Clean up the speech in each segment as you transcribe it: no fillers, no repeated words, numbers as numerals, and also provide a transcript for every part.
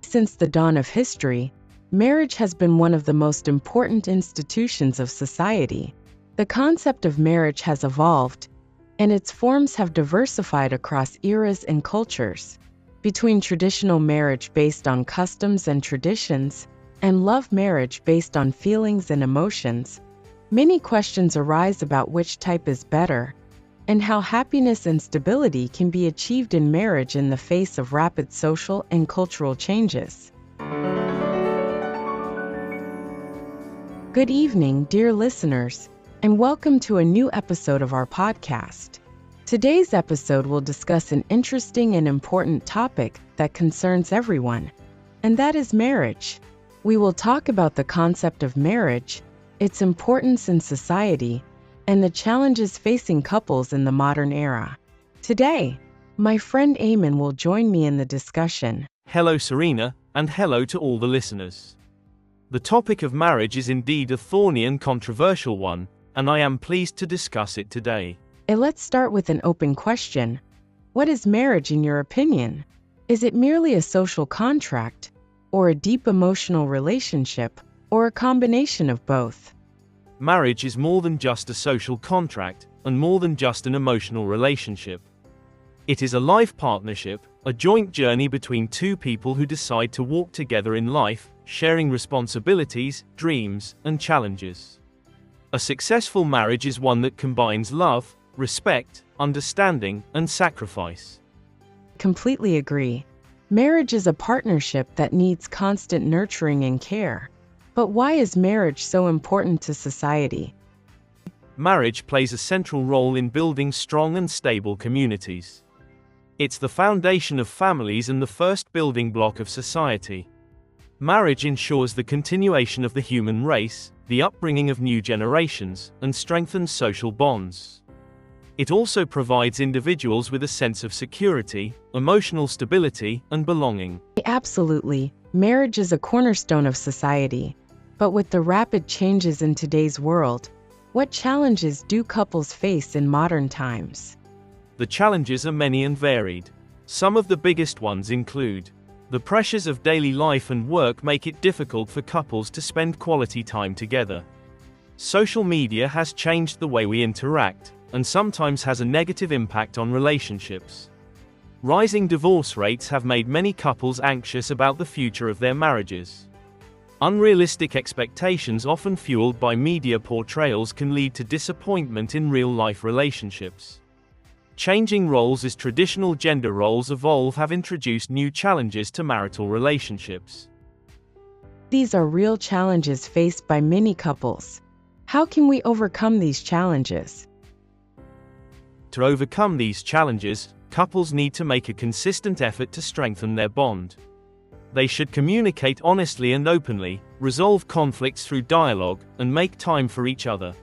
Since the dawn of history, marriage has been one of the most important institutions of society. The concept of marriage has evolved, and its forms have diversified across eras and cultures. Between traditional marriage based on customs and traditions, and love marriage based on feelings and emotions, many questions arise about which type is better, and how happiness and stability can be achieved in marriage in the face of rapid social and cultural changes. Good evening, dear listeners, and welcome to a new episode of our podcast. Today's episode will discuss an interesting and important topic that concerns everyone, and that is marriage. We will talk about the concept of marriage, its importance in society, and the challenges facing couples in the modern era. Today, my friend Eamon will join me in the discussion. Hello Serena, and hello to all the listeners. The topic of marriage is indeed a thorny and controversial one, and I am pleased to discuss it today. Let's start with an open question. What is marriage in your opinion? Is it merely a social contract, or a deep emotional relationship, or a combination of both? Marriage is more than just a social contract, and more than just an emotional relationship. It is a life partnership, a joint journey between two people who decide to walk together in life, sharing responsibilities, dreams, and challenges. A successful marriage is one that combines love, respect, understanding, and sacrifice. Completely agree. Marriage is a partnership that needs constant nurturing and care. But why is marriage so important to society? Marriage plays a central role in building strong and stable communities. It's the foundation of families and the first building block of society. Marriage ensures the continuation of the human race, the upbringing of new generations, and strengthens social bonds. It also provides individuals with a sense of security, emotional stability, and belonging. Absolutely. Marriage is a cornerstone of society. But with the rapid changes in today's world, what challenges do couples face in modern times? The challenges are many and varied. Some of the biggest ones include: the pressures of daily life and work make it difficult for couples to spend quality time together. Social media has changed the way we interact, and sometimes has a negative impact on relationships. Rising divorce rates have made many couples anxious about the future of their marriages. Unrealistic expectations, often fueled by media portrayals, can lead to disappointment in real-life relationships. Changing roles as traditional gender roles evolve have introduced new challenges to marital relationships. These are real challenges faced by many couples. How can we overcome these challenges? To overcome these challenges, couples need to make a consistent effort to strengthen their bond. They should communicate honestly and openly, resolve conflicts through dialogue, and make time for each other.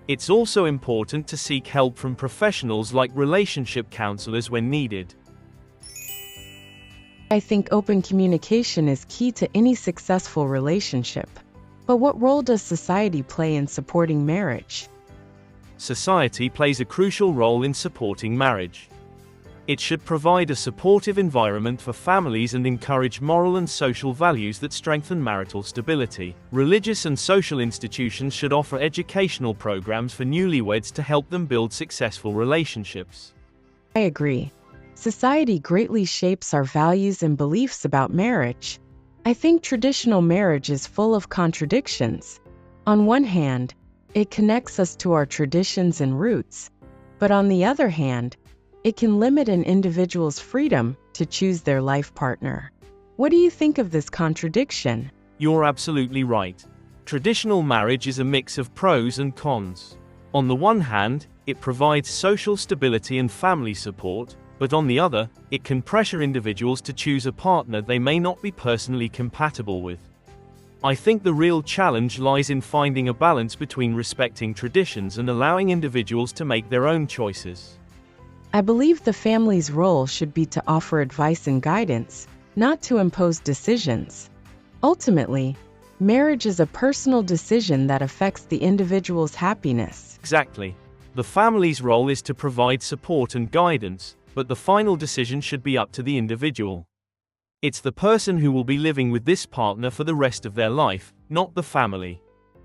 It's also important to seek help from professionals like relationship counselors when needed. I think open communication is key to any successful relationship. But what role does society play in supporting marriage? Society plays a crucial role in supporting marriage. It should provide a supportive environment for families and encourage moral and social values that strengthen marital stability. Religious and social institutions should offer educational programs for newlyweds to help them build successful relationships. I agree. Society greatly shapes our values and beliefs about marriage. I think traditional marriage is full of contradictions. On one hand, it connects us to our traditions and roots, but on the other hand, it can limit an individual's freedom to choose their life partner. What do you think of this contradiction? You're absolutely right. Traditional marriage is a mix of pros and cons. On the one hand, it provides social stability and family support, but on the other, it can pressure individuals to choose a partner they may not be personally compatible with. I think the real challenge lies in finding a balance between respecting traditions and allowing individuals to make their own choices. I believe the family's role should be to offer advice and guidance, not to impose decisions. Ultimately, marriage is a personal decision that affects the individual's happiness. Exactly. The family's role is to provide support and guidance, but the final decision should be up to the individual. It's the person who will be living with this partner for the rest of their life, not the family.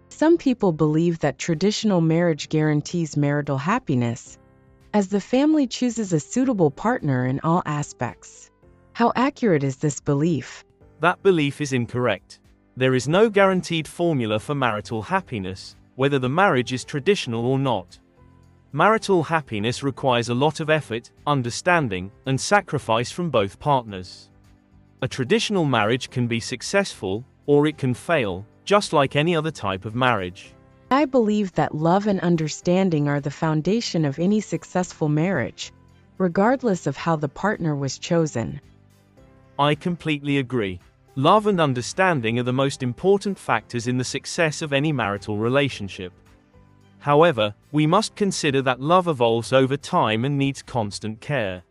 Some people believe that traditional marriage guarantees marital happiness, as the family chooses a suitable partner in all aspects. How accurate is this belief? That belief is incorrect. There is no guaranteed formula for marital happiness, whether the marriage is traditional or not. Marital happiness requires a lot of effort, understanding, and sacrifice from both partners. A traditional marriage can be successful, or it can fail, just like any other type of marriage. I believe that love and understanding are the foundation of any successful marriage, regardless of how the partner was chosen. I completely agree. Love and understanding are the most important factors in the success of any marital relationship. However, we must consider that love evolves over time and needs constant care.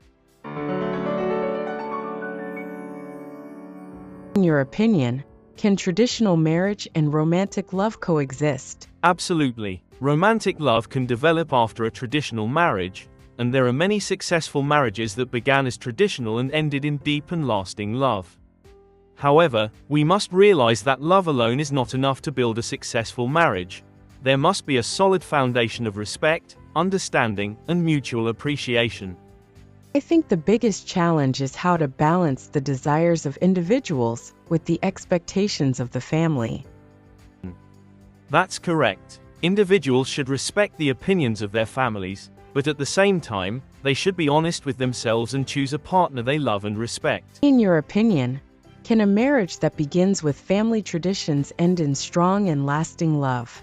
In your opinion, can traditional marriage and romantic love coexist? Absolutely. Romantic love can develop after a traditional marriage, and there are many successful marriages that began as traditional and ended in deep and lasting love. However, we must realize that love alone is not enough to build a successful marriage. There must be a solid foundation of respect, understanding, and mutual appreciation. I think the biggest challenge is how to balance the desires of individuals with the expectations of the family. That's correct. Individuals should respect the opinions of their families, but at the same time, they should be honest with themselves and choose a partner they love and respect. In your opinion, can a marriage that begins with family traditions end in strong and lasting love?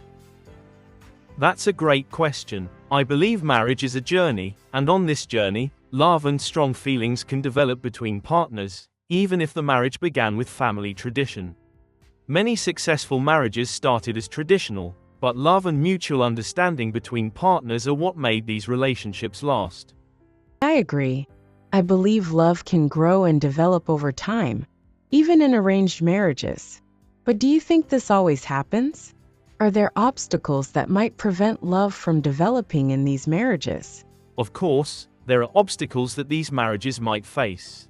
That's a great question. I believe marriage is a journey, and on this journey, love and strong feelings can develop between partners, even if the marriage began with family tradition. Many successful marriages started as traditional, but love and mutual understanding between partners are what made these relationships last. I agree. I believe love can grow and develop over time, even in arranged marriages. But do you think this always happens? Are there obstacles that might prevent love from developing in these marriages? Of course, there are obstacles that these marriages might face.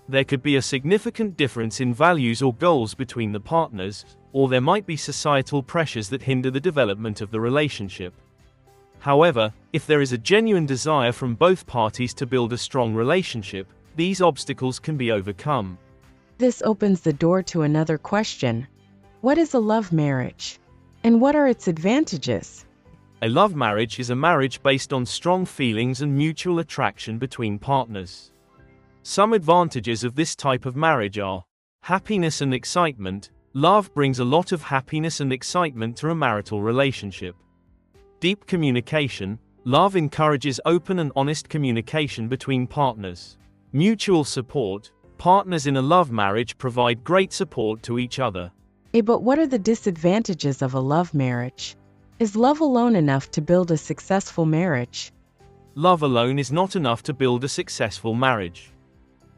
There could be a significant difference in values or goals between the partners, or there might be societal pressures that hinder the development of the relationship. However, if there is a genuine desire from both parties to build a strong relationship, these obstacles can be overcome. This opens the door to another question. What is a love marriage? And what are its advantages? A love marriage is a marriage based on strong feelings and mutual attraction between partners. Some advantages of this type of marriage are happiness and excitement. Love brings a lot of happiness and excitement to a marital relationship. Deep communication. Love encourages open and honest communication between partners. Mutual support. Partners in a love marriage provide great support to each other. But what are the disadvantages of a love marriage? Is love alone enough to build a successful marriage? Love alone is not enough to build a successful marriage.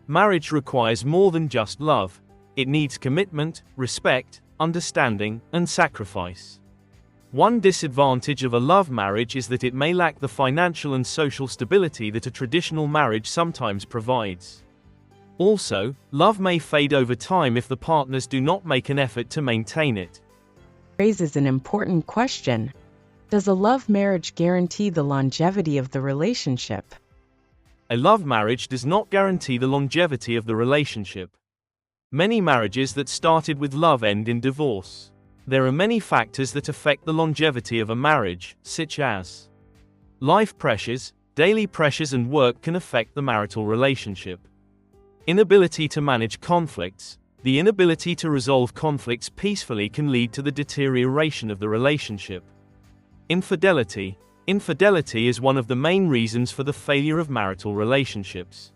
Marriage requires more than just love. It needs commitment, respect, understanding, and sacrifice. One disadvantage of a love marriage is that it may lack the financial and social stability that a traditional marriage sometimes provides. Also, love may fade over time if the partners do not make an effort to maintain it. Raises an important question. Does a love marriage guarantee the longevity of the relationship? A love marriage does not guarantee the longevity of the relationship. Many marriages that started with love end in divorce. There are many factors that affect the longevity of a marriage, such as life pressures, daily pressures, and work can affect the marital relationship. Inability to manage conflicts. The inability to resolve conflicts peacefully can lead to the deterioration of the relationship. Infidelity. Infidelity is one of the main reasons for the failure of marital relationships.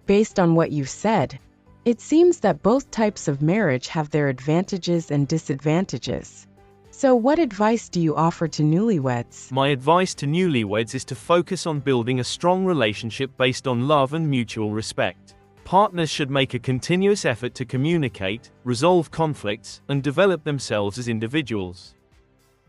Based on what you've said, it seems that both types of marriage have their advantages and disadvantages. So what advice do you offer to newlyweds? My advice to newlyweds is to focus on building a strong relationship based on love and mutual respect. Partners should make a continuous effort to communicate, resolve conflicts, and develop themselves as individuals.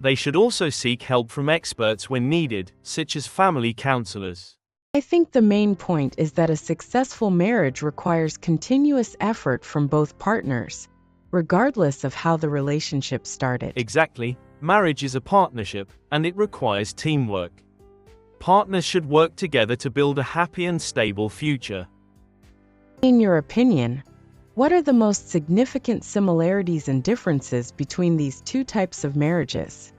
They should also seek help from experts when needed, such as family counselors. I think the main point is that a successful marriage requires continuous effort from both partners, regardless of how the relationship started. Exactly. Marriage is a partnership, and it requires teamwork. Partners should work together to build a happy and stable future. In your opinion, what are the most significant similarities and differences between these two types of marriages?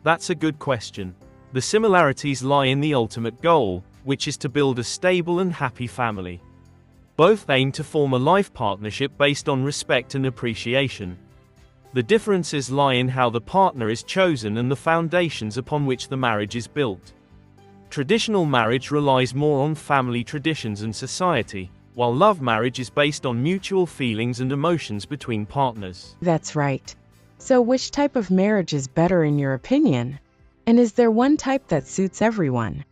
That's a good question. The similarities lie in the ultimate goal, which is to build a stable and happy family. Both aim to form a life partnership based on respect and appreciation. The differences lie in how the partner is chosen and the foundations upon which the marriage is built. Traditional marriage relies more on family traditions and society, while love marriage is based on mutual feelings and emotions between partners. That's right. So which type of marriage is better in your opinion? And is there one type that suits everyone?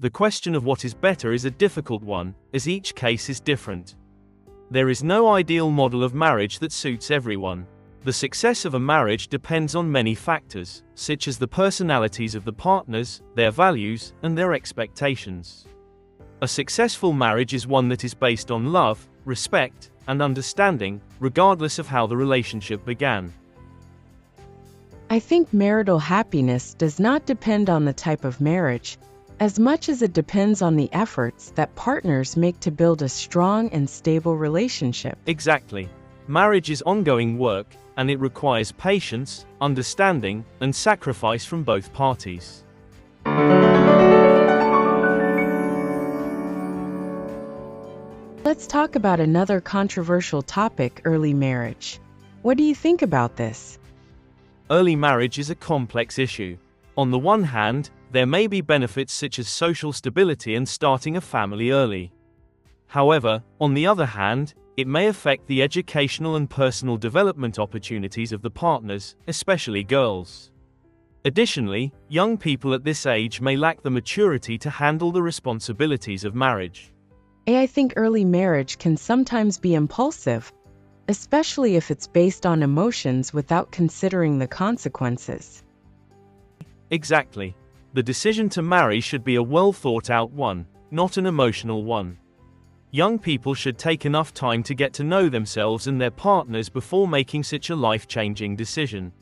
The question of what is better is a difficult one, as each case is different. There is no ideal model of marriage that suits everyone. The success of a marriage depends on many factors, such as the personalities of the partners, their values, and their expectations. A successful marriage is one that is based on love, respect, and understanding, regardless of how the relationship began. I think marital happiness does not depend on the type of marriage, as much as it depends on the efforts that partners make to build a strong and stable relationship. Exactly. Marriage is ongoing work, and it requires patience, understanding, and sacrifice from both parties. Let's talk about another controversial topic, early marriage. What do you think about this? Early marriage is a complex issue. On the one hand, there may be benefits such as social stability and starting a family early. However, on the other hand, it may affect the educational and personal development opportunities of the partners, especially girls. Additionally, young people at this age may lack the maturity to handle the responsibilities of marriage. I think early marriage can sometimes be impulsive, especially if it's based on emotions without considering the consequences. Exactly. The decision to marry should be a well-thought-out one, not an emotional one. Young people should take enough time to get to know themselves and their partners before making such a life-changing decision.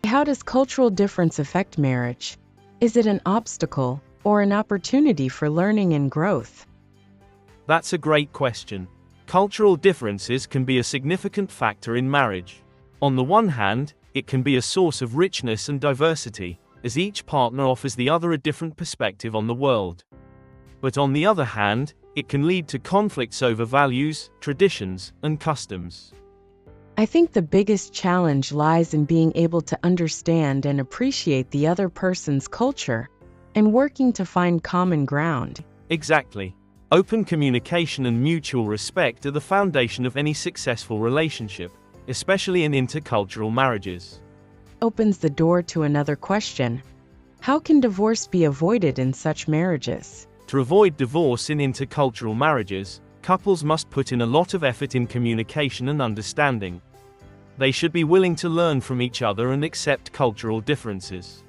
How does cultural difference affect marriage? Is it an obstacle or an opportunity for learning and growth? That's a great question. Cultural differences can be a significant factor in marriage. On the one hand, it can be a source of richness and diversity, as each partner offers the other a different perspective on the world. But on the other hand, it can lead to conflicts over values, traditions, and customs. I think the biggest challenge lies in being able to understand and appreciate the other person's culture, and working to find common ground. Exactly. Open communication and mutual respect are the foundation of any successful relationship, especially in intercultural marriages. Opens the door to another question. How can divorce be avoided in such marriages? To avoid divorce in intercultural marriages, couples must put in a lot of effort in communication and understanding. They should be willing to learn from each other and accept cultural differences.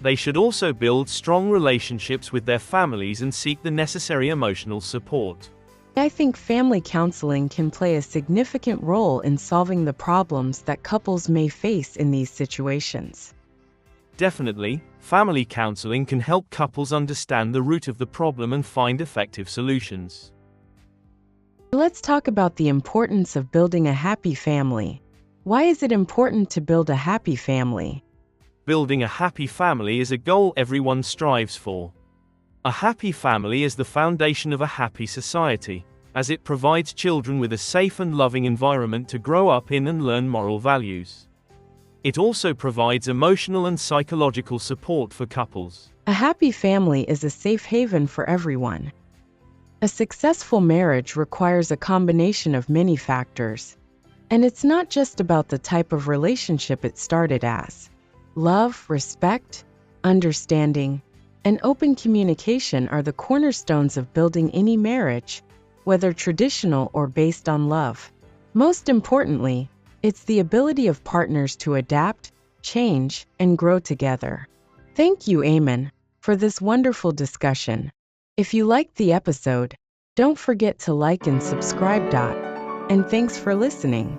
They should also build strong relationships with their families and seek the necessary emotional support. I think family counseling can play a significant role in solving the problems that couples may face in these situations. Definitely, family counseling can help couples understand the root of the problem and find effective solutions. Let's talk about the importance of building a happy family. Why is it important to build a happy family? Building a happy family is a goal everyone strives for. A happy family is the foundation of a happy society, as it provides children with a safe and loving environment to grow up in and learn moral values. It also provides emotional and psychological support for couples. A happy family is a safe haven for everyone. A successful marriage requires a combination of many factors, and it's not just about the type of relationship it started as. Love, respect, understanding, and open communication are the cornerstones of building any marriage, whether traditional or based on love. Most importantly, It's the ability of partners to adapt, change, and grow together. Thank you, Eamon, for this wonderful discussion. If you liked the episode, don't forget to like and subscribe. And thanks for listening.